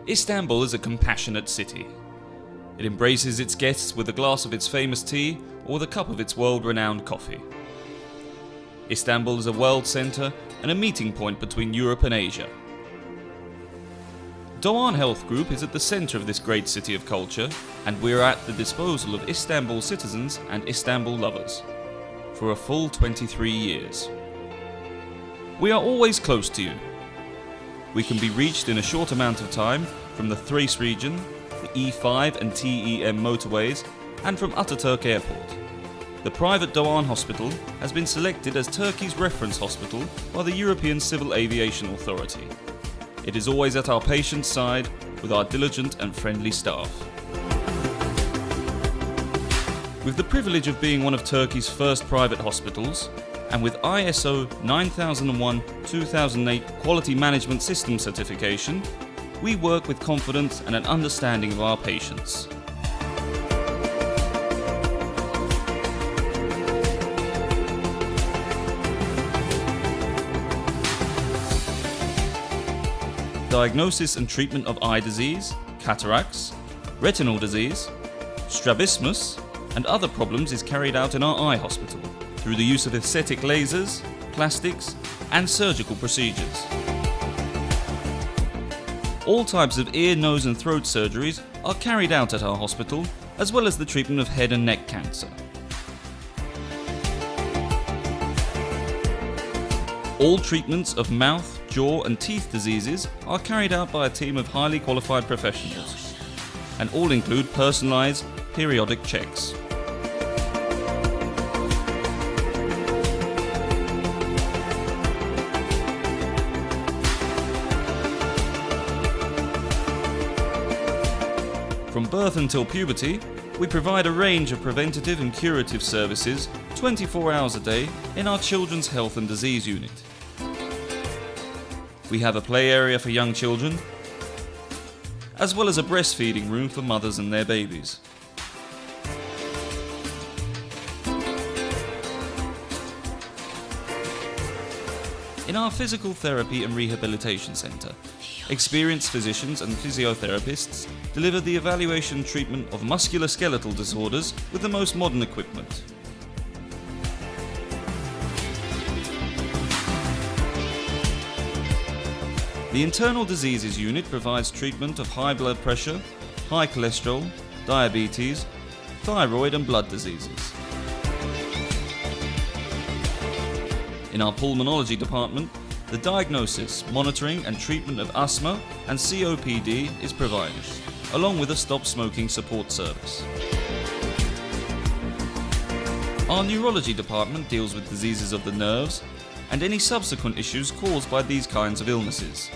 Istanbul is a compassionate city. It embraces its guests with a glass of its famous tea or with a cup of its world-renowned coffee. Istanbul is a world centre and a meeting point between Europe and Asia. Dogan Health Group is at the centre of this great city of culture, and we are at the disposal of Istanbul citizens and Istanbul lovers for a full 23 years. We are always close to you. We can be reached in a short amount of time from the Thrace region, the E5 and TEM motorways, and from Ataturk Airport. The private Dogan Hospital has been selected as Turkey's reference hospital by the European Civil Aviation Authority. It is always at our patient's side with our diligent and friendly staff. With the privilege of being one of Turkey's first private hospitals, and with ISO 9001-2008 Quality Management System certification, we work with confidence and an understanding of our patients. Diagnosis and treatment of eye disease, cataracts, retinal disease, strabismus, and other problems is carried out in our eye hospital through the use of aesthetic lasers, plastics, and surgical procedures. All types of ear, nose and throat surgeries are carried out at our hospital, as well as the treatment of head and neck cancer. All treatments of mouth, jaw and teeth diseases are carried out by a team of highly qualified professionals, and all include personalised periodic checks. From birth until puberty, we provide a range of preventative and curative services 24 hours a day in our Children's Health and Disease Unit. We have a play area for young children, as well as a breastfeeding room for mothers and their babies. In our Physical Therapy and Rehabilitation Centre, experienced physicians and physiotherapists deliver the evaluation and treatment of musculoskeletal disorders with the most modern equipment. The Internal Diseases Unit provides treatment of high blood pressure, high cholesterol, diabetes, thyroid and blood diseases. In our Pulmonology department, the diagnosis, monitoring and treatment of asthma and COPD is provided, along with a stop smoking support service. Our Neurology department deals with diseases of the nerves and any subsequent issues caused by these kinds of illnesses.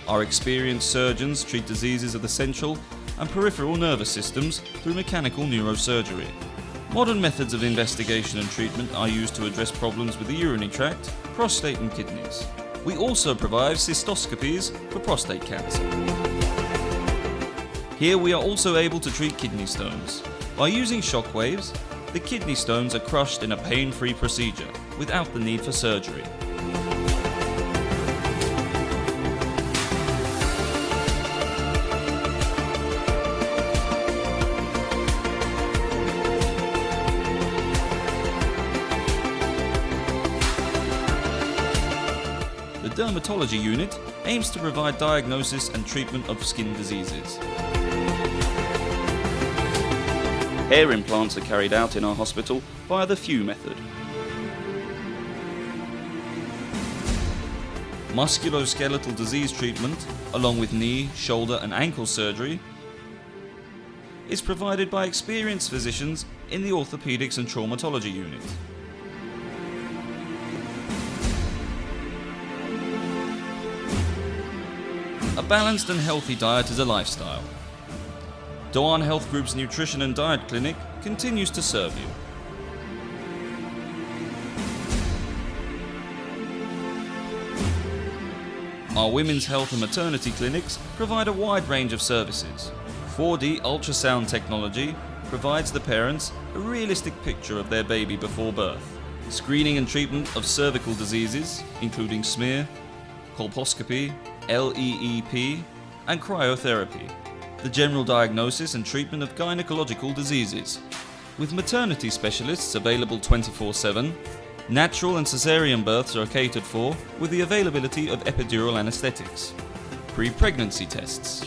Our experienced surgeons treat diseases of the central and peripheral nervous systems through mechanical neurosurgery. Modern methods of investigation and treatment are used to address problems with the urinary tract, prostate and kidneys. We also provide cystoscopies for prostate cancer. Here we are also able to treat kidney stones. By using shock waves, the kidney stones are crushed in a pain-free procedure without the need for surgery. The Dermatology Unit aims to provide diagnosis and treatment of skin diseases. Hair implants are carried out in our hospital via the Few method. Musculoskeletal disease treatment, along with knee, shoulder and ankle surgery, is provided by experienced physicians in the Orthopedics and Traumatology Unit. A balanced and healthy diet is a lifestyle. Dogan Health Group's Nutrition and Diet Clinic continues to serve you. Our women's health and maternity clinics provide a wide range of services. 4D ultrasound technology provides the parents a realistic picture of their baby before birth. Screening and treatment of cervical diseases, including smear, colposcopy, LEEP, and cryotherapy, the general diagnosis and treatment of gynecological diseases, with maternity specialists available 24/7. Natural and caesarean births are catered for with the availability of epidural anesthetics. Pre-pregnancy tests.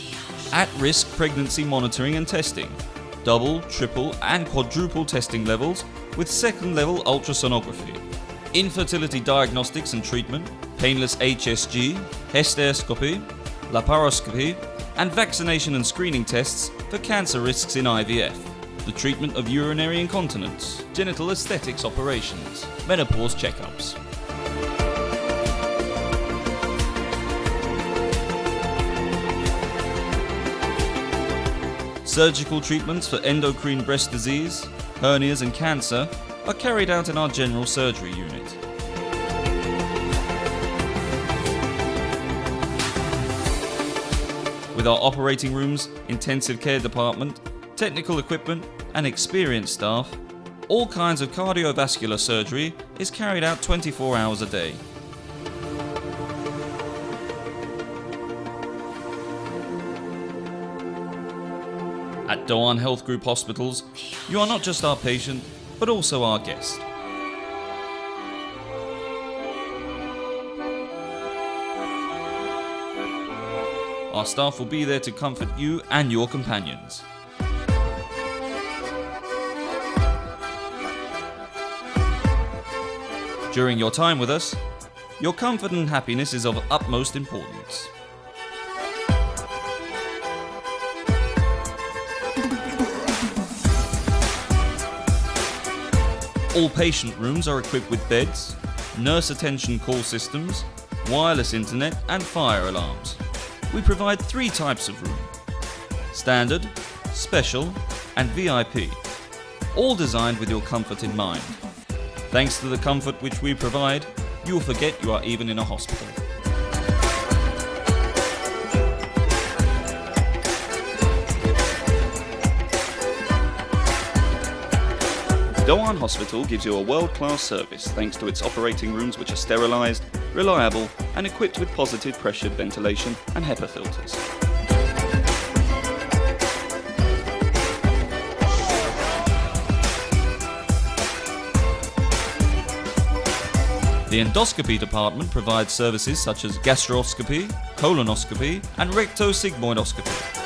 At-risk pregnancy monitoring and testing. Double, triple and quadruple testing levels with second-level ultrasonography. Infertility diagnostics and treatment, painless HSG, hysteroscopy, laparoscopy, and vaccination and screening tests for cancer risks in IVF. The treatment of urinary incontinence, genital aesthetics operations, menopause checkups. Surgical treatments for endocrine breast disease, hernias and cancer are carried out in our general surgery unit. With our operating rooms, intensive care department, technical equipment and experienced staff, all kinds of cardiovascular surgery is carried out 24 hours a day. At Dogan Health Group Hospitals, you are not just our patient, but also our guest. Our staff will be there to comfort you and your companions. During your time with us, your comfort and happiness is of utmost importance. All patient rooms are equipped with beds, nurse attention call systems, wireless internet and fire alarms. We provide 3 types of room: standard, special and VIP, all designed with your comfort in mind. Thanks to the comfort which we provide, you will forget you are even in a hospital. Dogan Hospital gives you a world-class service thanks to its operating rooms which are sterilised, reliable and equipped with positive pressure ventilation and HEPA filters. The endoscopy department provides services such as gastroscopy, colonoscopy and rectosigmoidoscopy.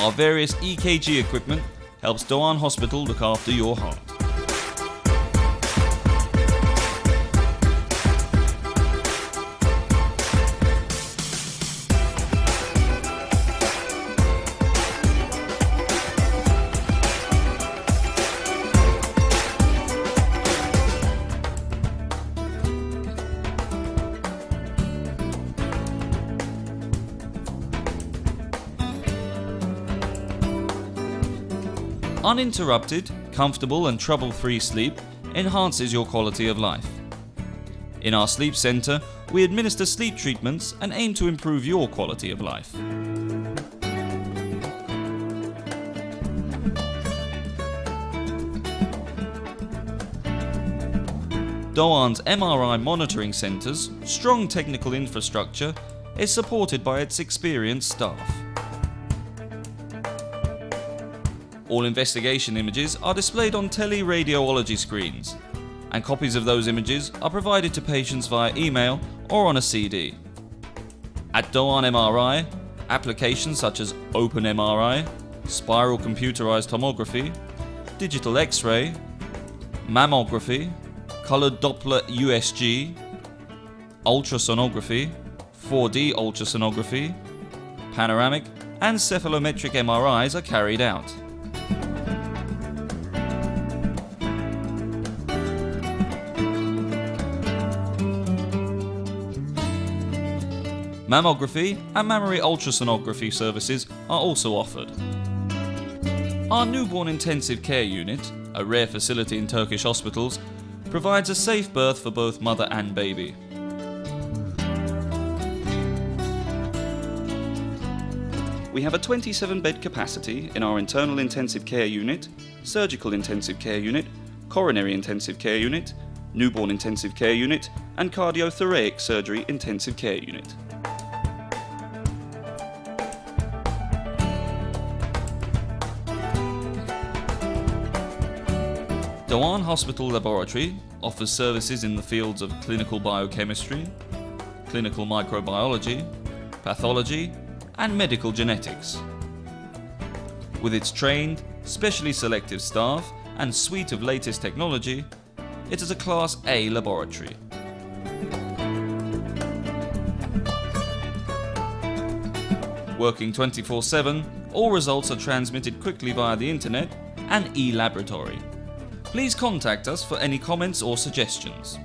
Our various EKG equipment helps Dogan Hospital look after your heart. Uninterrupted, comfortable and trouble-free sleep enhances your quality of life. In our sleep centre, we administer sleep treatments and aim to improve your quality of life. Dogan's MRI monitoring centre's strong technical infrastructure is supported by its experienced staff. All investigation images are displayed on teleradiology screens, and copies of those images are provided to patients via email or on a CD. At Dogan MRI, applications such as Open MRI, spiral computerized tomography, digital X-ray, mammography, colored Doppler USG, ultrasonography, 4D ultrasonography, panoramic and cephalometric MRIs are carried out. Mammography and mammary ultrasonography services are also offered. Our newborn intensive care unit, a rare facility in Turkish hospitals, provides a safe birth for both mother and baby. We have a 27-bed capacity in our internal intensive care unit, surgical intensive care unit, coronary intensive care unit, newborn intensive care unit, and cardiothoracic surgery intensive care unit. Dogan Hospital Laboratory offers services in the fields of clinical biochemistry, clinical microbiology, pathology, and medical genetics. With its trained, specially selective staff and suite of latest technology, it is a Class A laboratory. Working 24/7, all results are transmitted quickly via the internet and e-laboratory. Please contact us for any comments or suggestions.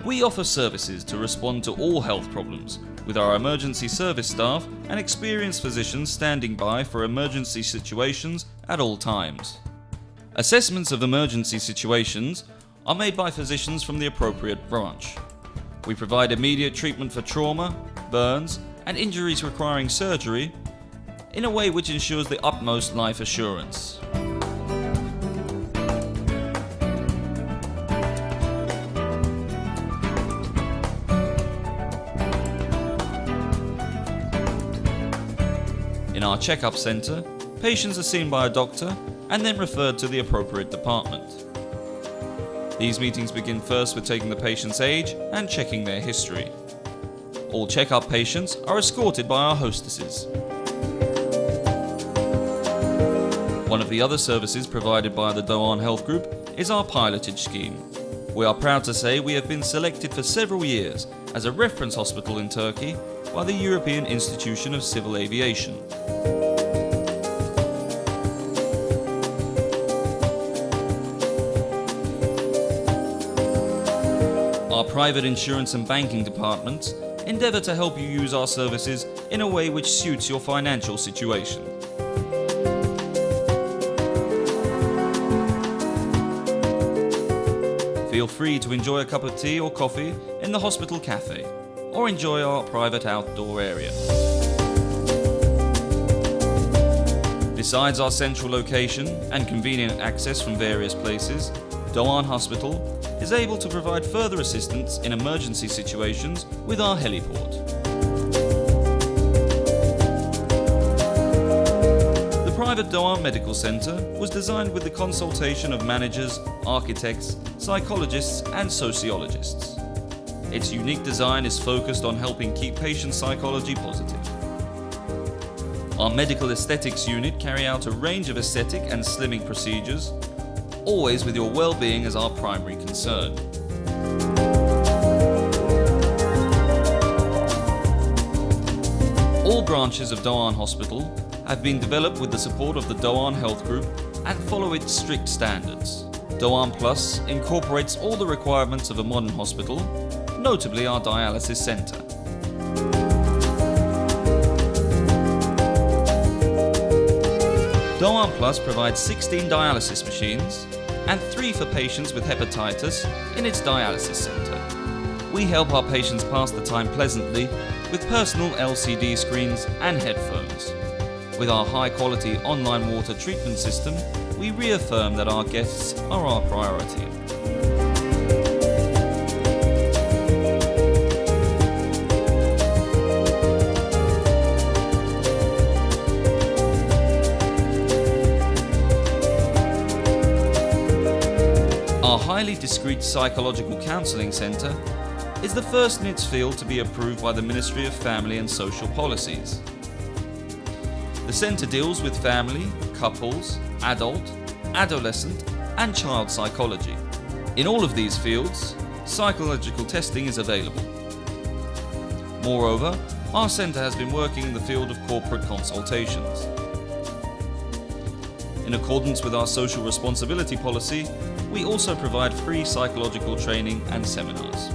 We offer services to respond to all health problems, with our emergency service staff and experienced physicians standing by for emergency situations at all times. Assessments of emergency situations are made by physicians from the appropriate branch. We provide immediate treatment for trauma, burns, and injuries requiring surgery in a way which ensures the utmost life assurance. In our check-up centre, patients are seen by a doctor and then referred to the appropriate department. These meetings begin first with taking the patient's age and checking their history. All check-up patients are escorted by our hostesses. One of the other services provided by the Dogan Health Group is our pilotage scheme. We are proud to say we have been selected for several years as a reference hospital in Turkey by the European Institution of Civil Aviation. Our private insurance and banking departments endeavour to help you use our services in a way which suits your financial situation. Feel free to enjoy a cup of tea or coffee in the hospital cafe, or enjoy our private outdoor area. Besides our central location and convenient access from various places, Dogan Hospital is able to provide further assistance in emergency situations with our heliport. The private Dogan Medical Centre was designed with the consultation of managers, architects, psychologists and sociologists. Its unique design is focused on helping keep patient psychology positive. Our medical aesthetics unit carry out a range of aesthetic and slimming procedures, always with your well-being as our primary concern. All branches of Dogan Hospital have been developed with the support of the Dogan Health Group and follow its strict standards. Dogan Plus incorporates all the requirements of a modern hospital, notably our dialysis centre. Dogan Plus provides 16 dialysis machines and 3 for patients with hepatitis in its dialysis centre. We help our patients pass the time pleasantly with personal LCD screens and headphones. With our high-quality online water treatment system, we reaffirm that our guests are our priority. Our highly discreet psychological counselling centre is the first in its field to be approved by the Ministry of Family and Social Policies. The centre deals with family, couples, adult, adolescent and child psychology. In all of these fields, psychological testing is available. Moreover, our centre has been working in the field of corporate consultations. In accordance with our social responsibility policy, we also provide free psychological training and seminars.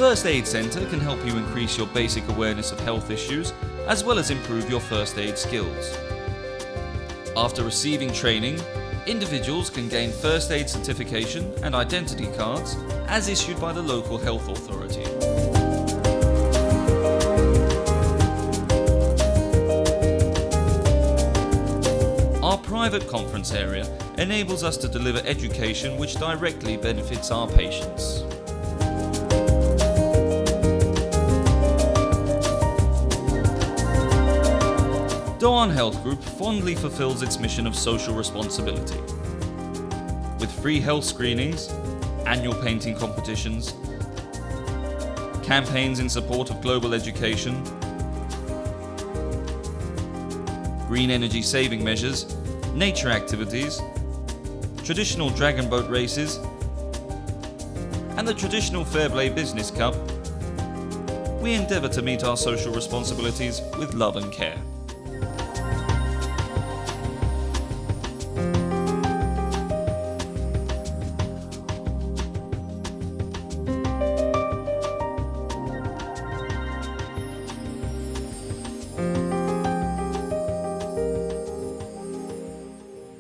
First Aid Centre can help you increase your basic awareness of health issues as well as improve your first aid skills. After receiving training, individuals can gain first aid certification and identity cards as issued by the local health authority. Our private conference area enables us to deliver education which directly benefits our patients. Dogan Health Group fondly fulfills its mission of social responsibility. With free health screenings, annual painting competitions, campaigns in support of global education, green energy saving measures, nature activities, traditional dragon boat races, and the traditional Fair Play Business Cup, we endeavour to meet our social responsibilities with love and care.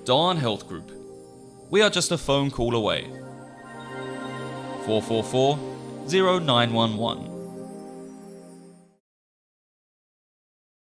Dogan Health Group. We are just a phone call away. 444 0911.